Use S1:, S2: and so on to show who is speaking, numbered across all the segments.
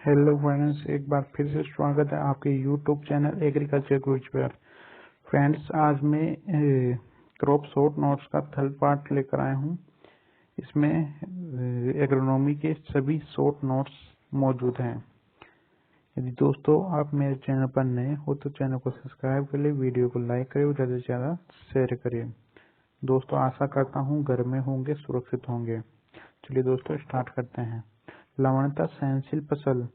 S1: Hello friends, एक बार फिर से स्वागत है आपके यूट्यूब चैनल एग्रीकल्चर गुरुज पर। फ्रेंड्स, आज मैं क्रॉप शॉर्ट नोट्स का थर्ड पार्ट लेकर आया हूँ। इसमें एग्रोनॉमी के सभी शॉर्ट नोट्स मौजूद हैं। यदि दोस्तों आप मेरे चैनल पर नए हो तो चैनल को सब्सक्राइब कर ले, वीडियो को लाइक करें और ज़्यादा से ज़्यादा शेयर करें। दोस्तों, आशा करता हूँ घर में होंगे, सुरक्षित होंगे। चलिए दोस्तों, स्टार्ट करते हैं। लवणता सहनशील फसल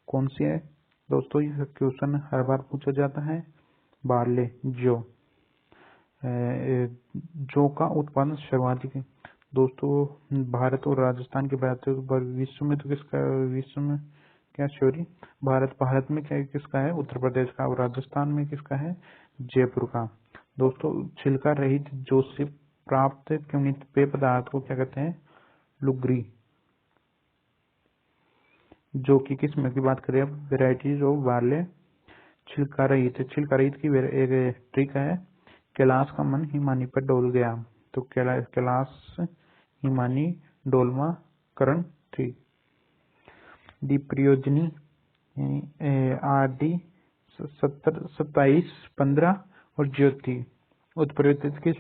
S1: कौन सी है? दोस्तों, यह क्वेश्चन हर बार पूछा जाता है। बार्ले, जौ का उत्पादन सर्वाधिक है। दोस्तों, भारत और राजस्थान की बात है तो विश्व में तो किसका, विश्व में क्या सॉरी, भारत में क्या किसका है? उत्तर प्रदेश का। और राजस्थान में किसका है? जयपुर का। दोस्तों, छिलका रहित जौ से प्राप्त पेय पदार्थ को क्या कहते हैं? लुगरी। जो कि किस्म की बात करें, वेराइटीज ऑफ बार्ले। छिलका रहित की एक ट्रिक है। कैलाश का मन हिमानी पर डोल गया। तो कैलाश हिमानी डोलमा करण थी। दीप्रयोजनी RD 2715 और ज्योति। उत्प्रेरित की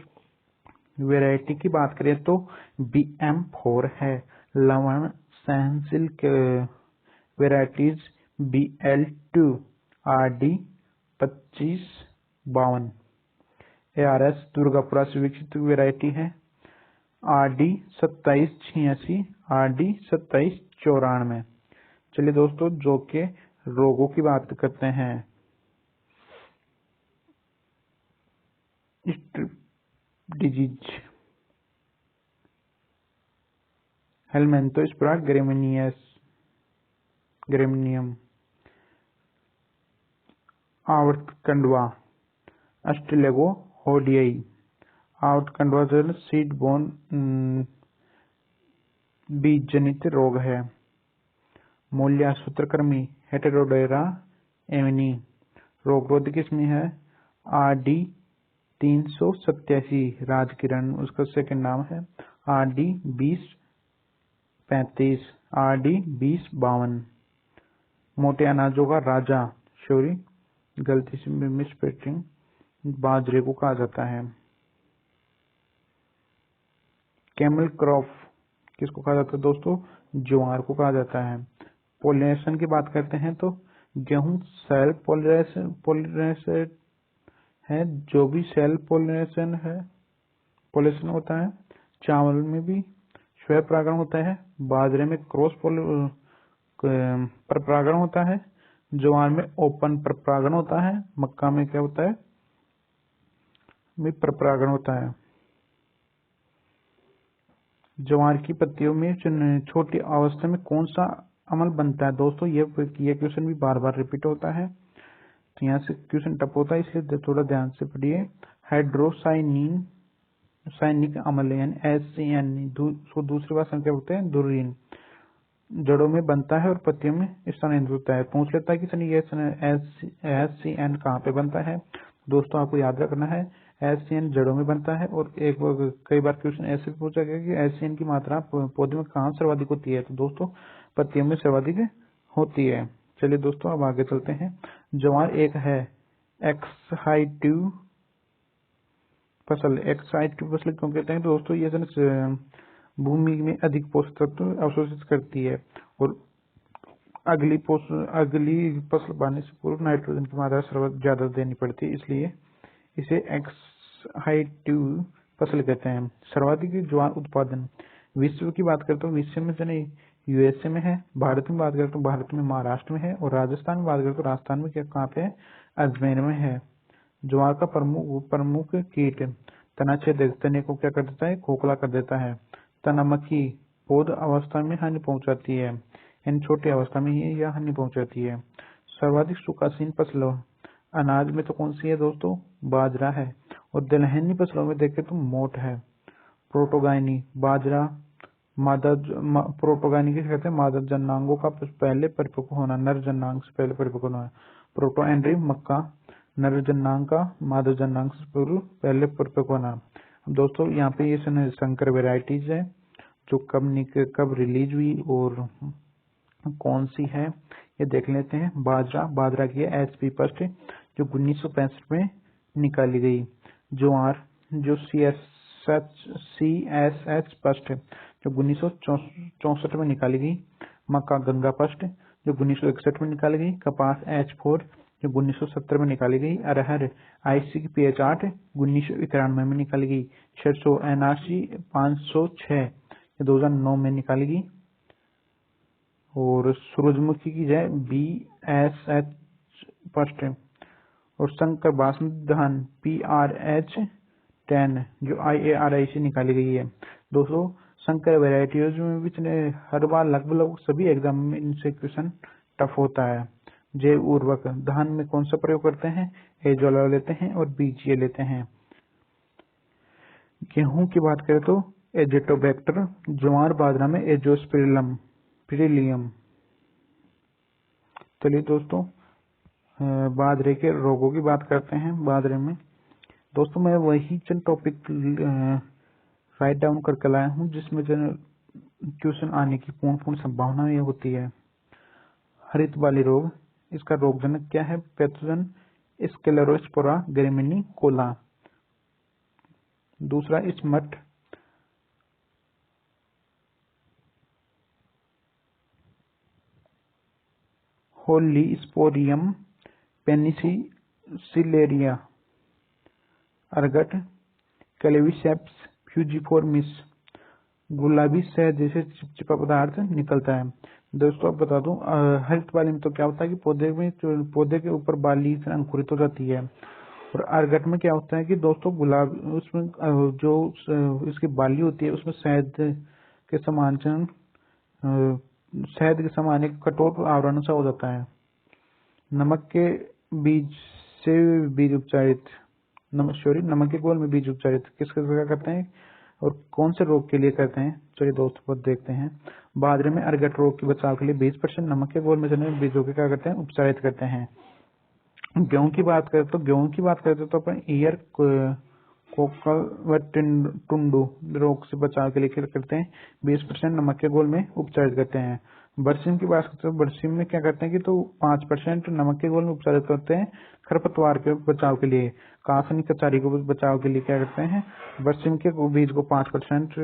S1: वैरायटी की बात करें तो BM4 है। लवण सहनशील varieties BL2 RD 2552। ARS Durgapura से विकसित वैरायटी है RD 2786 RD 2794। चलिए दोस्तों, जौ के रोगों की बात करते हैं। स्ट्रिप डिजीज, हेलमेंथोस्पोरा ग्रेमिनियम, आवर्त कंडवा, अस्ट्रेलेगो होडियाई। आवर्त कंडवा सीड बोन बीज जनित रोग है। मूल्या सूत्रकृमि हेटेरोडेरा एमिनी। रोगरोधी किस्म है RD 387। राजकिरण उसका सेकंड नाम है RD 2035 RD 2052। मोटे अनाजों का राजा, सॉरी गलती से मिसप्रिंटिंग, बाजरे को कहा जाता है। कैमल क्रॉप किसको कहा जाता है? दोस्तों, ज्वार को कहा जाता है। पोलिनेशन की बात करते हैं तो गेहूं सेल्फ पोलिनेशन है। जो भी सेल्फ पोलिनेशन होता है। चावल में भी स्वयं परागण होता है। बाजरे में क्रॉस पर परागण होता है। ज्वार में ओपन पर परागण होता है। मक्का में क्या होता है? में पर परागण होता है। ज्वार की पत्तियों में छोटी अवस्था में कौन सा अम्ल बनता है? दोस्तों, ये क्वेश्चन भी बार बार रिपीट होता है, तो यहाँ से क्वेश्चन टफ होता है, इसलिए थोड़ा ध्यान से पढ़िए। हाइड्रोसाइनिक अम्ल यानी HCN, दूसरी भाषा में क्या बोलते हैं? धुरीन। जड़ों में बनता है और पत्तियों में स्थानांतरित होता है। पूछ लेता है कि सर ये HCN कहाँ पे बनता है? दोस्तों, आपको याद रखना है HCN जड़ों में बनता है। और कई बार क्वेश्चन ऐसे पूछा गया कि HCN की मात्रा पौधे में कहाँ सर्वाधिक होती है? तो दोस्तों, पत्तियों में सर्वाधिक होती है। चलिए दोस्तों, अब आगे चलते हैं। ज्वार एक है एक्साइटिव फसल। एक्साइटिव फसल क्यों कहते हैं? तो दोस्तों, ये भूमि में अधिक पोषक तत्व अवशोषित करती है और अगली फसल पाने से पूर्व नाइट्रोजन की मात्रा सर्वाधिक ज्यादा देनी पड़ती है, इसलिए इसे एक्साइटिव फसल कहते हैं। सर्वाधिक ज्वार उत्पादन विश्व की बात करते हो, विश्व में से नहीं, USA में है। भारत में बात करते हो, भारत में महाराष्ट्र में है। और राजस्थान में बात करते हो, राजस्थान में क्या कहाँ पे है? अजमेर में है। ज्वार का प्रमुख कीट तनाछेदक, तने को क्या कर देता है? खोखला कर देता है। तनामक्खी पौध अवस्था में हानि पहुंचाती है, इन छोटी अवस्था में ही यह हानि पहुंचाती है। सर्वाधिक सुखासीन फसलों अनाज में तो कौन सी है? दोस्तों, बाजरा है। और दलहनी फसलों में देखें तो मोट है। प्रोटोगाइनी, बाजरा प्रोटोगाइनी किसे कहते हैं? मादा जनांगों का पहले परिपक्व होना, नर जनांग से पहले परिपक्व होना। प्रोटो एंड्री मक्का, नर जनांग का मादा जनांग से पहले परिपक्व होना। दोस्तों, यहाँ पे ये संकर वेराइटीज है जो कब रिलीज हुई और कौन सी है ये देख लेते हैं। बाजरा की है एचपी फर्स्ट, जो 1965 में निकाली गई। ज्वार जो CSH फर्स्ट, जो 1964 में निकाली गई। मक्का गंगा फर्स्ट, जो 1961 में निकाली गई। कपास H4, जो 1970 में निकाली गई। अरहर ICPH8, 1991 में निकाली गई। सरसों NRC 506, 2009 में निकाली गई। और सूरजमुखी की जाए BSH फर्स्ट, और संकर बासमती धान PRH10, जो IARI से निकाली गई है। दोस्तों संकर वेराइटीज में भी हर बार लगभग सभी एग्जाम में इनसे क्वेश्चन टफ होता है। जैव उर्वरक धान में कौन सा प्रयोग करते हैं? एजोला लेते हैं और बीजीए लेते हैं। गेहूं की बात करें तो एजेटोबैक्टर। ज्वार बाजरा में एजोस्पिरिलियम। चलिए दोस्तों बाजरे के रोगों की बात करते हैं। बाजरे में दोस्तों मैं वही चंद टॉपिक राइट डाउन करके लाया हूँ जिसमें क्वेश्चन आने की पूर्ण संभावना ये होती है। हरित वाली रोग, इसका रोगजनक क्या है? पैथोजन स्क्लेरोस्पोरा ग्रामिनिकोला। दूसरा स्मट, होलीस्पोरियम पेनिसिलेरिया। अर्गट कैलेविसेप्स फ्यूजिफोर्मिस। गुलाबी शहद जैसे चिपचिपा पदार्थ निकलता है। दोस्तों अब बता दूं हरित वाले में तो क्या होता है कि पौधे के ऊपर बाली अंकुरित हो जाती है। और अर्गट में क्या होता है कि दोस्तों गुलाब उसमें जो इसकी बाली होती है उसमें शहद के समान एक कठोर आवरण सा हो जाता है। नमक के बीज से बीज उपचारित, नमक के घोल में बीज उपचारित किस क्या करते हैं और कौन से रोग के लिए करते हैं? चलिए दोस्तों बहुत देखते हैं। बाजरे में अर्गट रोग के बचाव के लिए 20% नमक के घोल में बीजों के क्या करते हैं? उपचारित करते हैं। गेहूं की बात करें तो अपन ईयर कोकल व टुंडू रोग से बचाव के लिए क्या करते हैं? 20% नमक के घोल में उपचारित करते हैं। बरसीम की बात करते हैं, बरसीम में क्या करते हैं कि तो 5% नमक के घोल में उपचारित करते हैं खरपतवार के बचाव के लिए। कासनी कचारी को बचाव के लिए क्या करते हैं? बरसीम के बीज को 5%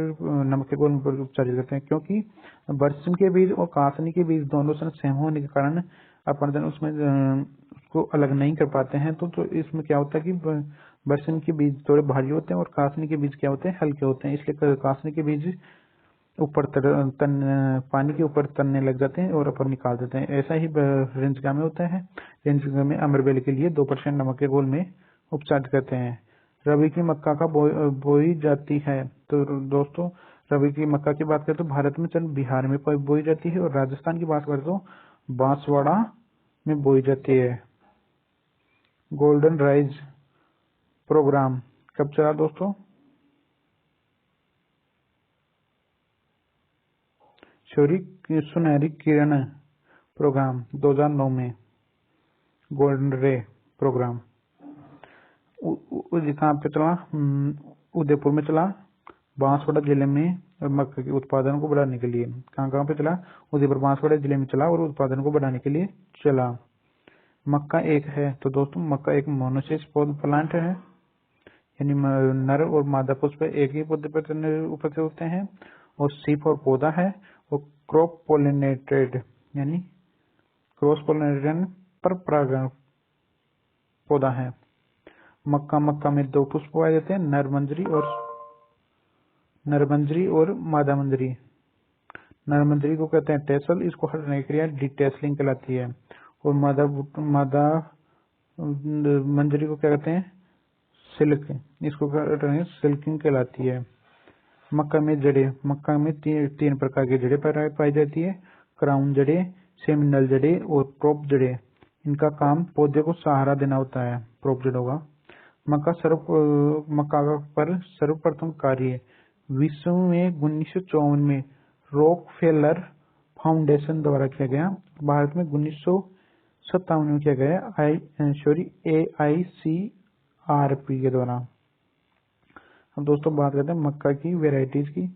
S1: नमक के घोल में उपचारित करते हैं, क्योंकि बरसीम के बीज और कासनी के बीज दोनों से सेम होने के कारण अपन उसमें उसको अलग नहीं कर पाते हैं। तो इसमें क्या होता है कि बरसीम के बीज थोड़े भारी होते हैं और कासनी के बीज क्या होते हैं? हल्के होते हैं। इसलिए कासनी के बीज ऊपर पानी के ऊपर तनने लग जाते हैं और अपन निकाल देते हैं। ऐसा ही रेंजगा में होता है। रेंजगा में अमरबेल के लिए 2% नमक के घोल में उपचारित करते हैं। रबी की मक्का का बोई जाती है। तो दोस्तों रबी की मक्का की बात करें तो भारत में चंद बिहार में बोई जाती है और राजस्थान की बात करें तो बांसवाड़ा में बोई जाती है। गोल्डन राइज प्रोग्राम कब चला दोस्तों? सुनहरी किरण प्रोग्राम 2009 में। गोल्डन रे प्रोग्राम कहाँ पे चला? उदयपुर में चला, बांसवाड़ा जिले में मक्का के उत्पादन को बढ़ाने के लिए। कहाँ पे चला? उदयपुर बांसवाड़ा जिले में चला और उत्पादन को बढ़ाने के लिए चला। मक्का एक है तो दोस्तों मक्का एक मोनोसिस प्लांट है, यानी नर और मादा पुष्प एक ही पौधे पर उपस्थित होते हैं और सीप और पौधा है और क्रॉप पोलिनेटेड यानी क्रॉस पोलिनेशन पर परागण पौधा है। मक्का में 2 पुष्प पाए जाते हैं, नरमंजरी और मादा मंजरी। नरमंजरी को कहते हैं टेसल, इसको हटाने की क्रिया डिटेसलिंग कहलाती है। और मादा मंजरी को क्या कहते हैं? सिल्क, इसको सिल्किंग कहलाती है। मक्का में जड़ें, मक्का में तीन प्रकार की जड़ें पाई जाती है, क्राउन जड़ें, सेमिनल जड़ें और प्रोप जड़ें। इनका काम पौधे को सहारा देना होता है, प्रोप जड़ों का। मक्का पर सर्वप्रथम कार्य विश्व में 1954 में रॉकफेलर फाउंडेशन द्वारा किया गया। भारत में 1957 में किया गया AICRP के द्वारा। अब दोस्तों बात करते हैं मक्का की वेराइटीज की।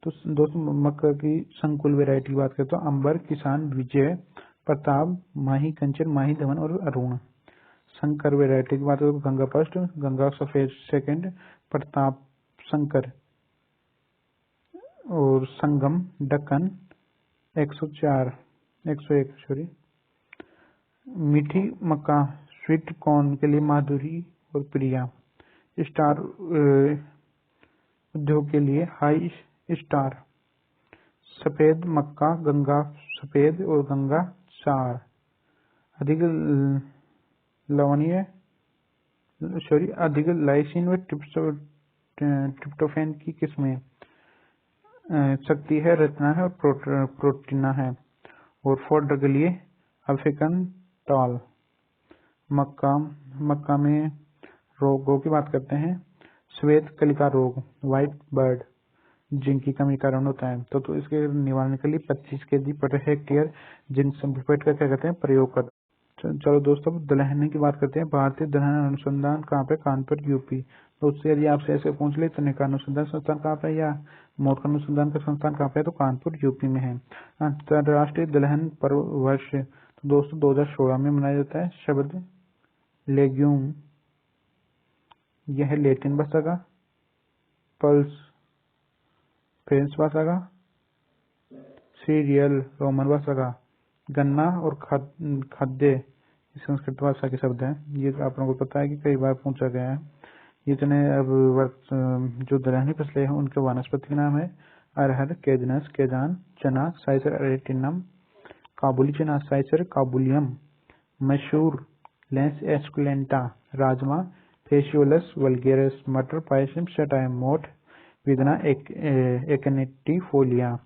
S1: तो दोस्तों मक्का की संकुल वैरायटी की बात करें तो अंबर, किसान, विजय, प्रताप, माही, कंचन, माही धवन और अरुण। संकर वैरायटी की बात करें तो गंगा फर्स्ट, गंगा सफेद सेकंड, प्रताप संकर और संगम, दक्कन 101 सॉरी। मीठी मक्का स्वीट कॉर्न के लिए माधुरी और प्रिया। स्टार उद्योग के लिए हाई स्टार। सफेद मक्का गंगा सफेद और गंगा 4। अधिक लवणीय अधिक लाइसिन व ट्रिप्टोफैन की किस्में शक्ति है, रचना है और प्रोटीना है। और फोल्डर के लिए अफ्रीकन टाल। मक्का में रोगों की बात करते हैं। श्वेत कलिका रोग, व्हाइट बर्ड, जिंक की कमी के कारण होता है। तो इसके निवारण के लिए 25 kg per hectare zinc sulphate का क्या कहते हैं प्रयोग कर। चलो दोस्तों दलहनी की बात करते हैं। भारतीय दलहन अनुसंधान कहाँ पे? कानपुर यूपी। तो उससे यदि आपसे ऐसे पूछ ले तनिका अनुसंधान संस्थान कहाँ पे या मोटका अनुसंधान का संस्थान कहाँ पे है? तो कानपुर यूपी में है। अंतर्राष्ट्रीय दलहन पर्व वर्ष तो दोस्तों 2016 में मनाया जाता है। शब्द लेग्यूम, यह है लैटिन भाषा का। पल्स फ्रेंच भाषा का। सीरियल रोमन भाषा का। गन्ना और खाद्य संस्कृत भाषा के शब्द हैं। ये आप लोगों को पता है कि कई बार पूछा गया है। जितने अब जो दलहनी फसलें हैं उनके वानस्पतिक नाम है अरहर, केजनस, केजान, चना, साइसर अरेटिनम, काबुली चना, साइसर काबुलियम, मसूर, लेंस एस्कुलेंटा, राजमा, फेसियोलस वल्गेरस, मटर, पायसम, सटाइम, मोठ, विदना एकनेटिफोलिया,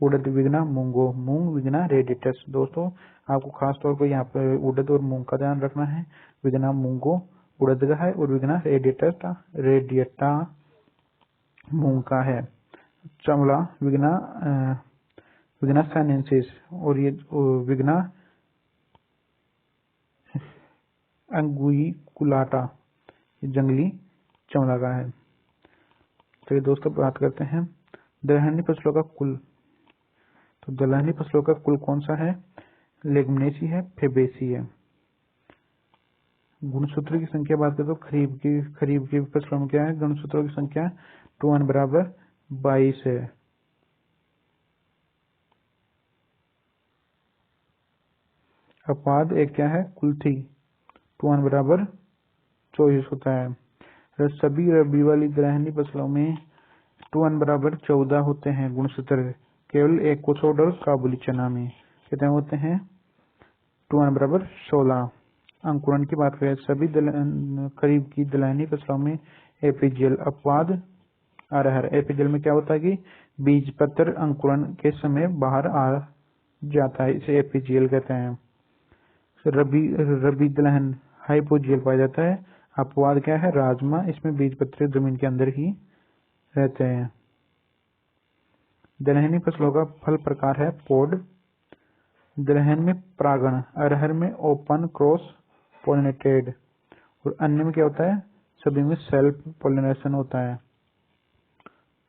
S1: उड़द, विदना मूंगो, मूंग, विदना रेडिटस। दोस्तों आपको खास तौर पर यहाँ पर उड़द और मूंग का ध्यान रखना है। विदना मूंगो उड़द का है और विदना रेडिएटा मूंग का है। चमड़ा विग्ना सैनेंसिस और ये विग्ना अंगुइकुलाटा जंगली चमड़ा का है। चलिए दोस्तों बात करते हैं दलहनी फसलों का कुल। तो दलहनी फसलों का कुल कौन सा है? लेगुमिनेसी है, फेबेसी है। गुणसूत्र की संख्या बात करें तो खरीफ की फसलों में क्या है? गुणसूत्रों की संख्या 2n बराबर 22 है। अपवाद एक क्या है? कुल्थी 2n बराबर 24 होता है। सभी रबी वाली दलहनी फसलों में 2n बराबर 14 होते हैं गुणसूत्र। केवल एक को छोड़कर काबुली चना में कितने होते हैं? 2n बराबर 16। अंकुरण की बात करें सभी खरीफ की दलहनी फसलों में एपीजियल। अपवाद अरहर। एपीजियल में क्या होता है कि बीज पत्र अंकुरण के समय बाहर आ जाता है, इसे एपीजियल कहते हैं। रबी दलहन हाइपोजियल पाया जाता है। अपवाद क्या है? राजमा, इसमें बीज पत्र जमीन के अंदर ही रहते हैं। दलहनी फसलों का फल प्रकार है पॉड। दलहन में परागण, अरहर में ओपन क्रॉस पोलिनेटेड और अन्य में क्या होता है? सभी में सेल्फ पोलिनेशन होता है।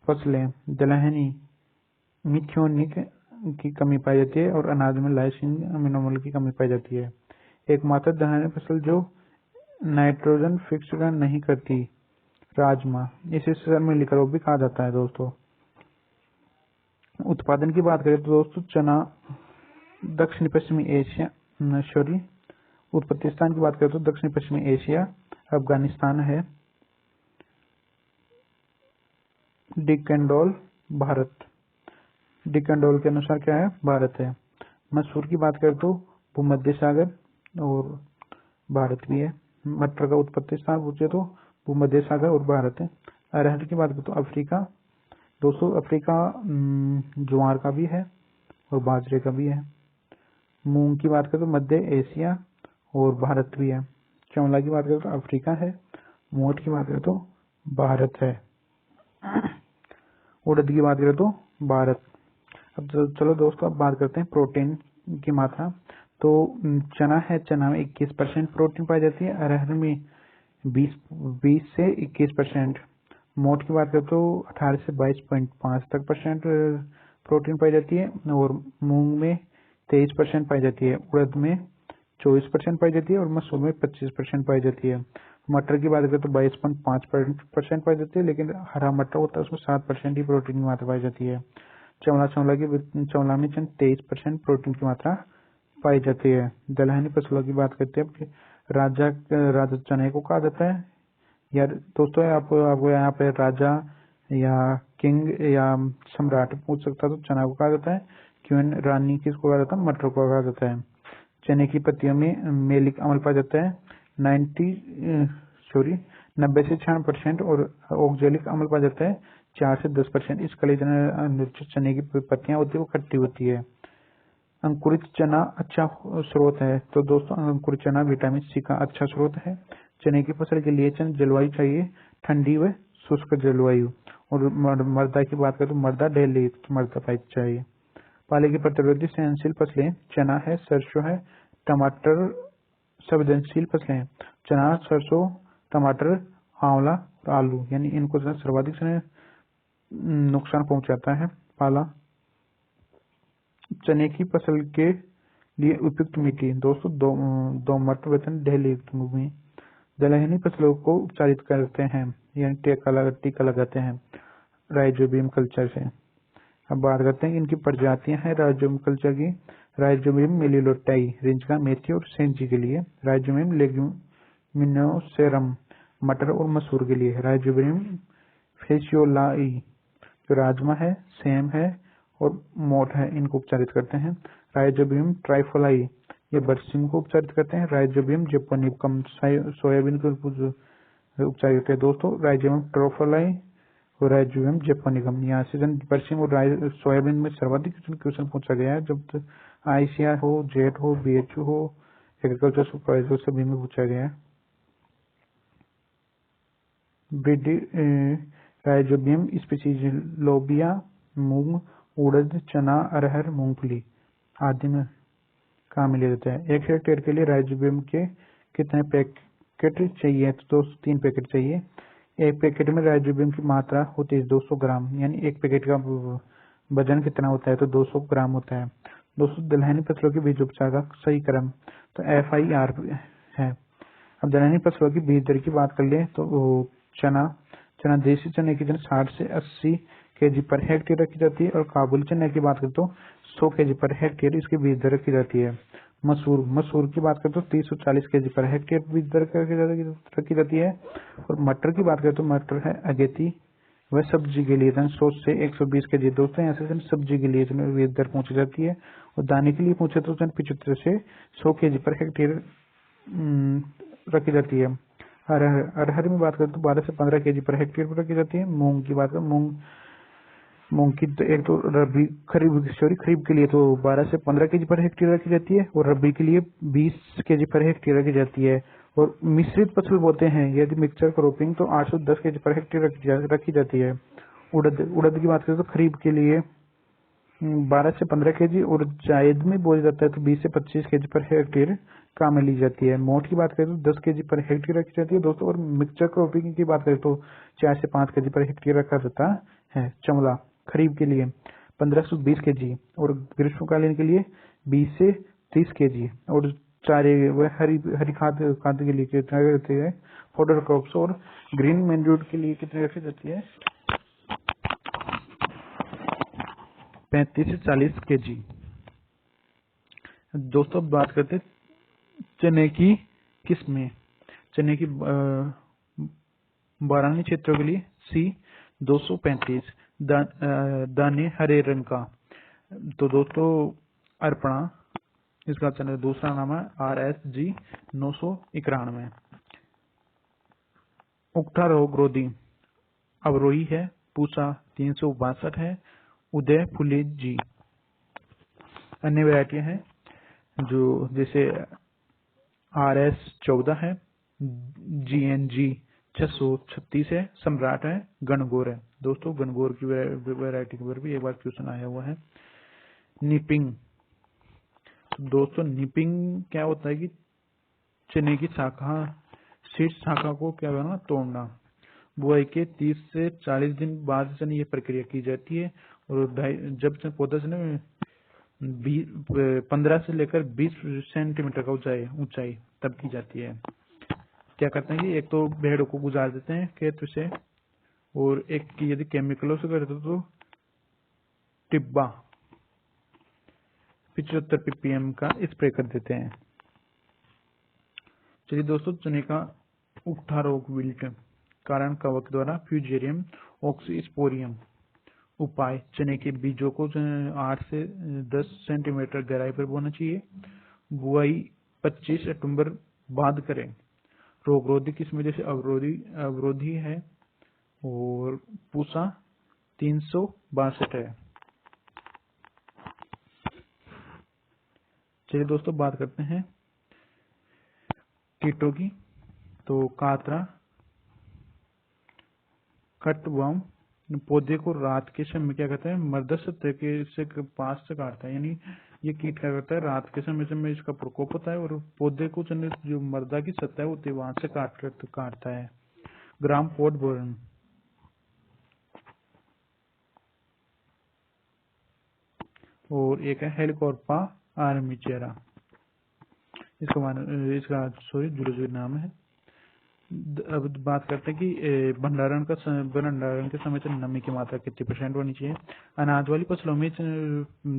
S1: फसलें दलहनी मिथ्योनिक की कमी पाई जाती है और अनाज में लाइसिन अमीनोमोल की कमी पाई जाती है। एकमात्र दलहनी फसल जो नाइट्रोजन फिक्स नहीं करती राजमा, इसे सर में लिकर भी कहा जाता है। दोस्तों उत्पादन की बात करें तो दोस्तों चना दक्षिण पश्चिमी एशिया उत्पत्ति स्थान की बात करें तो दक्षिण पश्चिमी एशिया अफगानिस्तान है। डिकेंडोल भारत, डिकेंडोल के अनुसार क्या है? भारत है। मसूर की बात करें तो भूमध्य सागर और भारत भी है। मटर का उत्पत्ति स्थान पूछे तो भूमध्य सागर और भारत है। अरहर की बात करें तो अफ्रीका। दोस्तों अफ्रीका ज्वार का भी है और बाजरे का भी है। मूंग की बात करें तो मध्य एशिया और भारत भी है। चमड़ा की बात करें तो अफ्रीका है। मोठ की बात करें तो भारत है। उड़द की बात करें तो भारत। अब चलो दोस्तों अब बात करते हैं प्रोटीन की मात्रा। तो चना है, चना में 21% प्रोटीन पाई जाती है। अरहर में 20 से 21%। मोठ की बात करें तो 18 से 22.5 तक % प्रोटीन पाई जाती है, और मूंग में 23% पाई जाती है, उड़द में 24% पाई जाती है, और मसूर में 25% पाई जाती है। मटर की बात करें तो 22.5% पाई जाती है, लेकिन हरा मटर होता है उसमें 7% ही प्रोटीन की मात्रा पाई जाती है। चौला में 23% प्रोटीन की मात्रा पाई जाती है। दलहनी फसलों की बात करते हैं, राजा चने को कहा जाता है। यार दोस्तों, आपको यहाँ पे राजा या किंग या सम्राट पूछ सकता तो चना को कहा जाता है। क्वीन रानी किसको कहा जाता है? मटर को कहा जाता है। चने की पत्तियों में मेलिक अम्ल पाया जाता है 90 से 96%, और ऑक्जेलिक अम्ल पाया जाता है 4 से 10%। इस चने की पत्तियां होती है वो खट्टी होती है। अंकुरित चना अच्छा स्रोत है। तो दोस्तों, अंकुरित चना विटामिन सी का अच्छा स्रोत है। चने की फसल के लिए जलवायु चाहिए ठंडी व शुष्क जलवायु। और मृदा की बात करें तो मृदा ढीली मृदा पाई चाहिए। पाले की प्रतिरोधी सहनशील फसलें चना है, सरसों है, टमाटर संवेदनशील फसलें हैं। चना, सरसों, टमाटर, आंवला और आलू, यानी इनको सर्वाधिक नुकसान पहुंचाता है पाला। चने की फसल के लिए उपयुक्त मिट्टी दोस्तों दोमट वेतन ढीली भूमि। दलहनी फसलों को उपचारित करते हैं, यानी टीका लगाते हैं राइजोबियम कल्चर से। अब बात करते हैं इनकी प्रजातियां हैं राइजोबियम कल्चर की। राइजोबियम मेलिलोटाई रिंचका, मेथी और सेंजी के लिए। राइजोबियम लेग्यूमिनोसेरम मटर और मसूर के लिए। राइजोबियम फेसियोलाई जो राजमा है, सेम है और मोठ है, इनको उपचारित करते हैं। राइजोबियम ट्राइफोलाई ये बरसीम को उपचारित करते हैं। राइजोबियम जेपोनिकम सोयाबीन को उपचारित करते हैं। दोस्तों, राइजोबियम ट्रोफोलाई और राइजोबियम जेपोनिकम, यहाँ से बरसीम और सोयाबीन में सर्वाधिक क्वेश्चन पूछा गया है, जब ICR हो, जेट हो, BHU हो, एग्रीकल्चर सुपरवाइजर सभी में पूछा गया है। राइजोबियम स्पीसीज लोबिया, मूंग, उड़द, चना, अरहर, मूंगफली आदि में काम में लिया जाता है। 1 हेक्टेयर के लिए राइजोबियम के कितने पैकेट चाहिए? तो दोस्तों 3 पैकेट चाहिए। एक पैकेट में राइजोबियम की मात्रा होती है 200 ग्राम, यानी एक पैकेट का वजन कितना होता है? तो 200 ग्राम होता है। दोस्तों, दलहनी फसलों के बीज उपचार का सही क्रम तो FIR है। अब दलहनी फसलों की बीज दर की बात कर ले तो चना देसी चने की 60 से 80 kg पर हेक्टेयर रखी जाती है, और काबुली चने की बात करें तो 100 kg पर हेक्टेयर इसकी बीज दर रखी जाती है। मसूर की बात करें तो 30 से 40 kg पर हेक्टेयर बीज दर रखी जाती है। और मटर की बात करें तो मटर है अगेती वह सब्जी के लिए 100 से 120 kg। दोस्तों, यहाँ से सब्जी के लिए बीज दर पहुंची जाती है, और दाने के लिए पूछे तो 75 से 100 kg पर हेक्टेयर रखी जाती है। अरहर में बात करें तो 12 से 15 kg पर हेक्टेयर पर रखी जाती है। मूंग की बात करें मूंग की तो एक तो खरीफ के लिए तो 12 से 15 kg पर हेक्टेयर रखी जाती है, और रबी के लिए 20 kg पर हेक्टेयर रखी जाती है। और मिश्रित फसल बोते हैं यदि मिक्सचर क्रॉपिंग तो 8 से 10 kg पर हेक्टेयर रखी जाती है। उड़द की बात करें तो खरीफ के लिए 12 से 15 kg, और जायद में बोया जाता है तो 20 से 25 kg पर हेक्टेयर काम में ली जाती है। मोठ की बात करें तो 10 kg पर हेक्टेयर रखी जाती है दोस्तों। और मिक्सचर क्रॉपिंग की बात करें तो 4 से 5 kg पर हेक्टेयर रखा जाता है। चमला खरीफ के लिए 15 से 20 kg, और ग्रीष्मकालीन के लिए 20 से 30 kg। और चारे व हरी खाद के लिए कितना रहती है? फॉडर क्रॉप्स और ग्रीन मैन्यूर के लिए कितनी रखी जाती है? 35 से 40 kg। दोस्तों, बात करते हैं चने की किस्में। चने की बारानी क्षेत्रों के लिए C235 दाने हरे रंग का। तो दोस्तों, अर्पणा इसका चने दूसरा नाम है RSG 991। उकठा रोग रोधी अवरोही है। पूसा 362 है। उदय फुले जी। अन्य वैरायटियां हैं जो जैसे RS14 है, GNG 636 है, सम्राट है, गणगौर है। दोस्तों, गणगौर की वैरायटी पर भी एक बार क्वेश्चन आया हुआ है। निपिंग दोस्तों, निपिंग क्या होता है कि चने की शाखा शीर्ष शाखा को क्या करना? तोड़ना। बुआई के 30 से 40 दिन बाद से ये प्रक्रिया की जाती है और जब से पौधा से 15 से लेकर 20 सेंटीमीटर का ऊंचाई तब की जाती है। क्या करते हैं कि एक तो भेड़ों को गुजार देते हैं खेत से, और एक की यदि केमिकलों से करते तो टिब्बा 75 ppm का स्प्रे कर देते हैं। चलिए दोस्तों, चने का उकठा रोग विल्ट कारण कवक द्वारा फ्यूजेरियम ऑक्सीस्पोरियम। उपाय: चने के बीजों को 8 से 10 सेंटीमीटर गहराई पर बोना चाहिए। बुआई 25 अक्टूबर बाद करें। रोगरोधी किस्में जैसे अवरोधी है और पूसा 362 है। चलिए दोस्तों, बात करते हैं कीटों की। तो कातरा कटवर्म पौधे को रात के समय क्या करता है, मर्दस तरीके से पास से काटता है। यानी ये कीट क्या करता है, रात के समय में इसका प्रकोप होता है और पौधे को जो मर्दा की सतह होती है वहां से काटता है। ग्राम पोर्ट बोर्न और एक है हेलिकोर्पा आर्मीचेरा, इसका जूलॉजिकल नाम है। अब बात करते हैं कि भंडारण के समय से नमी की मात्रा कितनी % होनी चाहिए। अनाज वाली फसलों में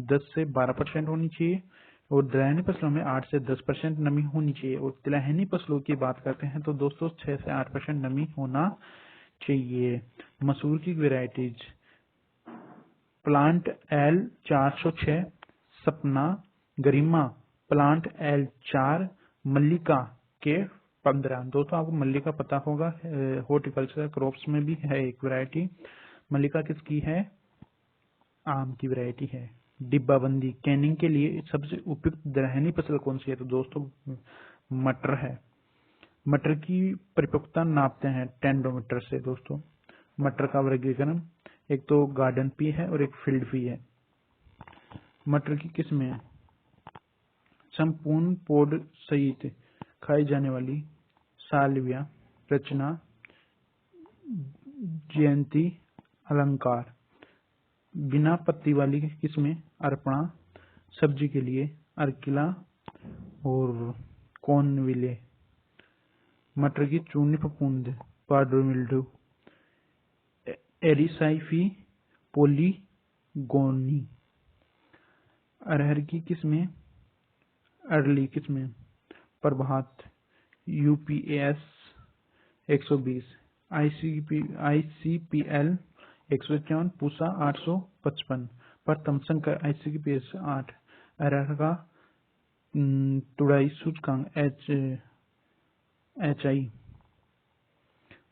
S1: 10 से 12% होनी चाहिए और दलहनी फसलों में 8 से 10% नमी होनी चाहिए। और तिलहनी फसलों की बात करते हैं तो दोस्तों 6 से 8% नमी होना चाहिए। मसूर की वेराइटीज: प्लांट L 406, सपना, गरिमा, प्लांट L 4, मल्लिका के 15। दोस्तों आपको मल्लिका पता होगा, हॉर्टिकल्चर क्रॉप्स में भी है एक वैरायटी। मल्लिका किसकी है, आम की वैरायटी है। डिब्बाबंदी: कैनिंग के लिए सबसे उपयुक्त दलहनी फसल कौन सी है, तो दोस्तों मटर है। मटर की परिपक्वता नापते हैं टेंडोमीटर से। दोस्तों मटर का वर्गीकरण, एक तो गार्डन पी है और एक फील्ड पी है। मटर की किस्में: संपूर्ण पोड सहित खाई जाने वाली साल्विया, रचना, जयंती, अलंकार। बिना पत्ती वाली किस्में अर्पणा, सब्जी के लिए अर्किला और कॉर्नविले। मटर की चूर्णी फफूंद, पाउडर मिल्ड्यू, एरिसाइफी पोलीगोनी। अरहर की किस्में अर्ली किस्में प्रभात, UPS 120, ICPL 151, पूसा 855 पर तमसंकर ICPS 8। अरहर का तुड़ाई सूचकांक HI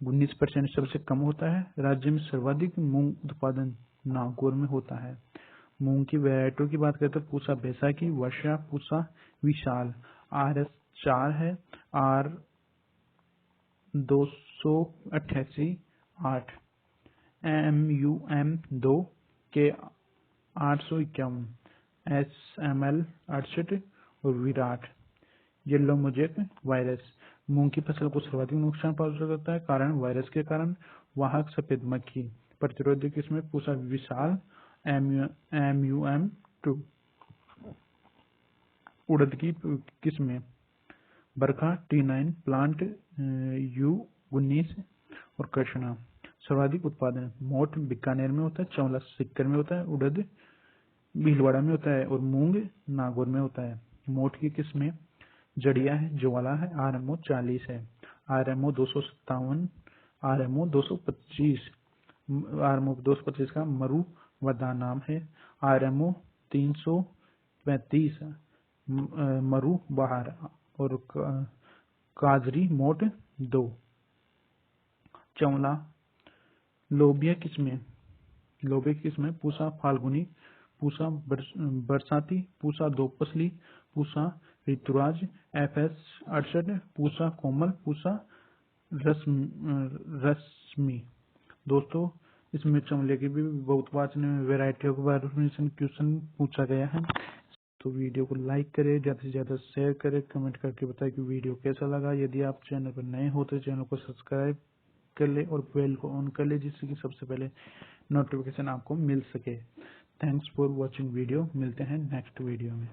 S1: 19% सबसे कम होता है। राज्य में सर्वाधिक मूंग उत्पादन नागौर में होता है। मूंग की वैरायटियों की बात करते हैं, पूसा बैसाखी, वर्षा, पूसा विशाल। RS 4 है, R 288 8, MUM 2 के 851, SML 68 और विराट। येलो मोजेक वायरस मूंग की फसल को सर्वाधिक नुकसान पहुंचा सकता है, कारण वायरस के कारण वाहक सफेद मक्खी। प्रतिरोधी किस्में पूसा विशाल, MUM 2। उड़द की किस्में बरखा T9, प्लांट U19 और कृष्णा। सर्वाधिक उत्पादन मोठ बीकानेर में होता है, चौला सीकर में होता है, उड़द भीलवाड़ा में होता है और मूंग नागौर में होता है। मोठ की किस्में जड़िया है, ज्वाला है, RMO 40 है, RMO 257, RMO 225, RMO 225 का मरु वदा नाम है, RMO 335 मरु बहार और काजरी मोट 2। चौला। लोबिया किस्में पूसा फाल्गुनी, पूसा बरसाती, पूसा दो पसली, पूसा ऋतुराज, FS 68, पूसा कोमल, पूसा रश्मि। दोस्तों इसमें चमले की भी बहुत वाचन वेराइटियों के बारे में क्वेश्चन पूछा गया है। तो वीडियो को लाइक करें, ज़्यादा से ज़्यादा शेयर करें, कमेंट करके बताएं कि वीडियो कैसा लगा। यदि आप चैनल पर नए हो तो चैनल को सब्सक्राइब कर ले और बेल को ऑन कर ले, जिससे कि सबसे पहले नोटिफिकेशन आपको मिल सके। Thanks for watching video. मिलते हैं नेक्स्ट वीडियो में।